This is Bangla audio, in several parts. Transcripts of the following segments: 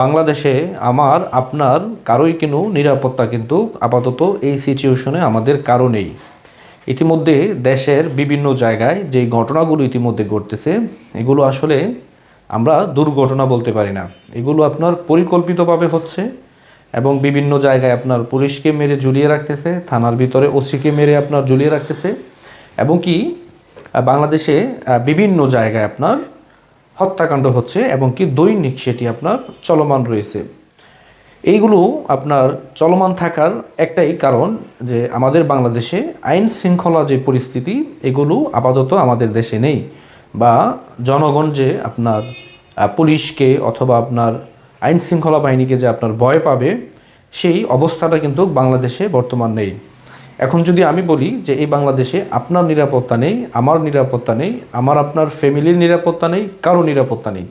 বাংলাদেশে আমার আপনার কারোই কোনো নিরাপত্তা কিন্তু আপাতত এই সিচুয়েশনে আমাদের কারো নেই। ইতিমধ্যে দেশের বিভিন্ন জায়গায় যে ঘটনাগুলো ইতিমধ্যে ঘটতেছে এগুলো আসলে আমরা দুর্ঘটনা বলতে পারি না। এগুলো আপনার পরিকল্পিতভাবে হচ্ছে এবং বিভিন্ন জায়গায় আপনার পুলিশকে মেরে ঝুলিয়ে রাখতেছে, থানার ভিতরে ওসিকে মেরে আপনার ঝুলিয়ে রাখতেছে এবং কি বাংলাদেশে বিভিন্ন জায়গায় আপনার হত্যাকাণ্ড হচ্ছে এবং কি দৈনিক সেটি আপনার চলমান রয়েছে। এইগুলো আপনার চলমান থাকার একটাই কারণ যে আমাদের বাংলাদেশে আইন শৃঙ্খলা যে পরিস্থিতি এগুলো আপাতত আমাদের দেশে নেই, বা জনগণ যে আপনার পুলিশকে অথবা আপনার আইন শৃঙ্খলা বাহিনীকে যে আপনার ভয় পাবে সেই অবস্থাটা কিন্তু বাংলাদেশে বর্তমান নেই। এখন যদি আমি বলি যে এই বাংলাদেশে আপনার নিরাপত্তা নেই, আমার নিরাপত্তা নেই, আমার আপনার ফ্যামিলির নিরাপত্তা নেই, কারো নিরাপত্তা নেই,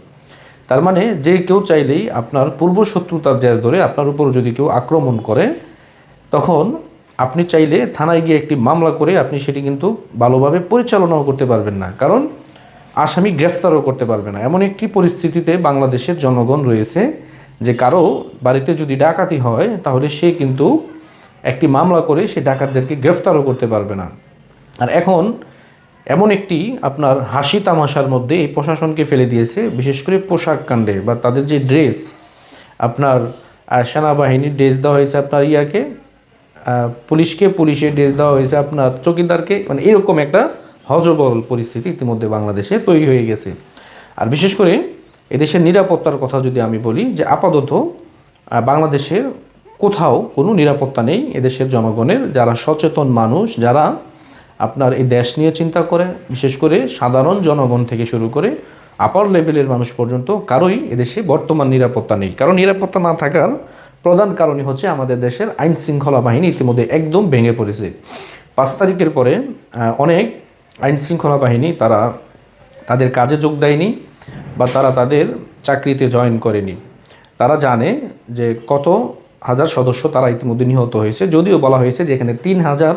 তার মানে যে কেউ চাইলেই আপনার পূর্ব শত্রুতার জের ধরে আপনার উপর যদি কেউ আক্রমণ করে তখন আপনি চাইলে থানায় গিয়ে একটি মামলা করে আপনি সেটি কিন্তু ভালোভাবে পরিচালনাও করতে পারবেন না, কারণ আসামি গ্রেফতারও করতে পারবে না। এমন একটি পরিস্থিতিতে বাংলাদেশের জনগণ রয়েছে যে কারো বাড়িতে যদি ডাকাতি হয় তাহলে সে কিন্তু একটি মামলা করে সে ডাকাতদেরকে গ্রেফতারও করতে পারবে না। আর এখন এমন একটি আপনার হাসি তামাশার মধ্যে এই প্রশাসনকে ফেলে দিয়েছে, বিশেষ করে পোশাক কাণ্ডে বা তাদের যে ড্রেস আপনার সেনাবাহিনীর ড্রেস দেওয়া হয়েছে আপনার পুলিশকে পুলিশের ড্রেস দেওয়া হয়েছে আপনার চৌকিদারকে, মানে এরকম একটা হযবল পরিস্থিতি ইতিমধ্যে বাংলাদেশে তৈরি হয়ে গেছে। আর বিশেষ করে এদেশের নিরাপত্তার কথা যদি আমি বলি যে আপাতত বাংলাদেশের কোথাও কোনো নিরাপত্তা নেই। এদেশের জনগণের যারা সচেতন মানুষ, যারা আপনার এই দেশ নিয়ে চিন্তা করে, বিশেষ করে সাধারণ জনগণ থেকে শুরু করে আপার লেভেলের মানুষ পর্যন্ত কারোই এদেশে বর্তমান নিরাপত্তা নেই। কারণ নিরাপত্তা না থাকার প্রধান কারণই হচ্ছে আমাদের দেশের আইন শৃঙ্খলা বাহিনী ইতিমধ্যে একদম ভেঙে পড়েছে। 5 তারিখের পরে অনেক আইন শৃঙ্খলা বাহিনী তারা তাদের কাজে যোগ দেয়নি বা তারা তাদের চাকরিতে জয়েন করেনি। তারা জানে যে কত হাজার সদস্য তারা ইতিমধ্যে নিহত হয়েছে, যদিও বলা হয়েছে যে এখানে 3000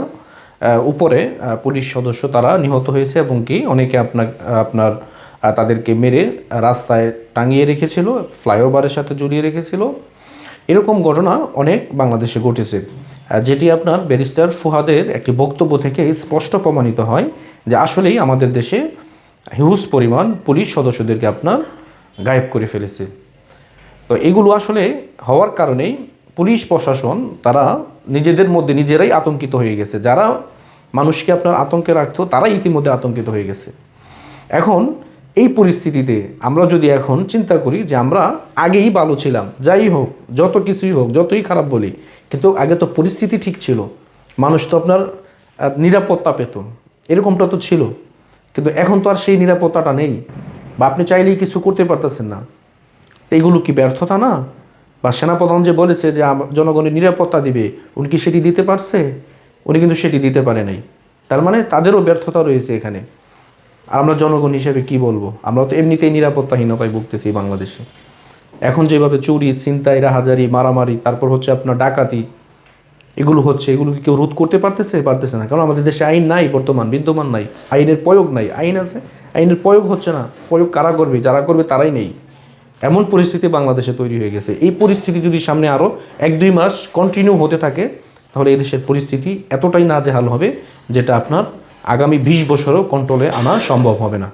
উপরে পুলিশ সদস্য তারা নিহত হয়েছে এবং কি অনেকে আপনার তাদেরকে মেরে রাস্তায় টাঙিয়ে রেখেছিল, ফ্লাইওভারের সাথে জড়িয়ে রেখেছিল। এরকম ঘটনা অনেক বাংলাদেশে ঘটেছে, যেটি আপনার ব্যারিস্টার ফুহাদের একটি বক্তব্য থেকে স্পষ্ট প্রমাণিত হয় যে আসলেই আমাদের দেশে হিউজ পরিমাণ পুলিশ সদস্যদেরকে আপনার গায়েব করে ফেলেছে। তো এগুলো আসলে হওয়ার কারণেই পুলিশ প্রশাসন তারা নিজেদের মধ্যে নিজেরাই আতঙ্কিত হয়ে গেছে। যারা মানুষকে আপনার আতঙ্কে রাখতো তারাই ইতিমধ্যে আতঙ্কিত হয়ে গেছে। এখন এই পরিস্থিতিতে আমরা যদি এখন চিন্তা করি যে আমরা আগেই ভালো ছিলাম, যাই হোক যত কিছুই হোক যতই খারাপ বলি, কিন্তু আগে তো পরিস্থিতি ঠিক ছিল, মানুষ তো আপনার নিরাপত্তা পেত, এরকমটা তো ছিল। কিন্তু এখন তো আর সেই নিরাপত্তাটা নেই, বা আপনি চাইলেই কিছু করতে পারতেছেন না। এইগুলো কি ব্যর্থতা না? বা সেনাপ্রধান যে বলেছে যে জনগণের নিরাপত্তা দিবে, উনি কি সেটি দিতে পারছে? উনি কিন্তু সেটি দিতে পারে নাই। তার মানে তাদেরও ব্যর্থতা রয়েছে এখানে। আর আমরা জনগণ হিসেবে কি বলবো? আমরা তো এমনিতেই নিরাপত্তাহীনতায় ভুগতেছি বাংলাদেশে। এখন যেভাবে চুরি, ছিনতাই, রাহাজারি, মারামারি, তারপর হচ্ছে আপনার ডাকাতি, এগুলো হচ্ছে, এগুলো কি কেউ রোধ করতে পারতেছে না। কারণ আমাদের দেশে আইন নাই, বিদ্যমান নাই, আইনের প্রয়োগ নাই। আইন আছে, আইনের প্রয়োগ হচ্ছে না। প্রয়োগ কারা করবে? যারা করবে তারাই নেই। এমন পরিস্থিতি বাংলাদেশে তৈরি হয়ে গেছে। এই পরিস্থিতি যদি সামনে আরও 1-2 মাস কন্টিনিউ হতে থাকে তাহলে এদেশের পরিস্থিতি এতটাই নাজেহাল হবে যেটা আপনার আগামী 20 বছরও কন্ট্রোলে আনা সম্ভব হবে না।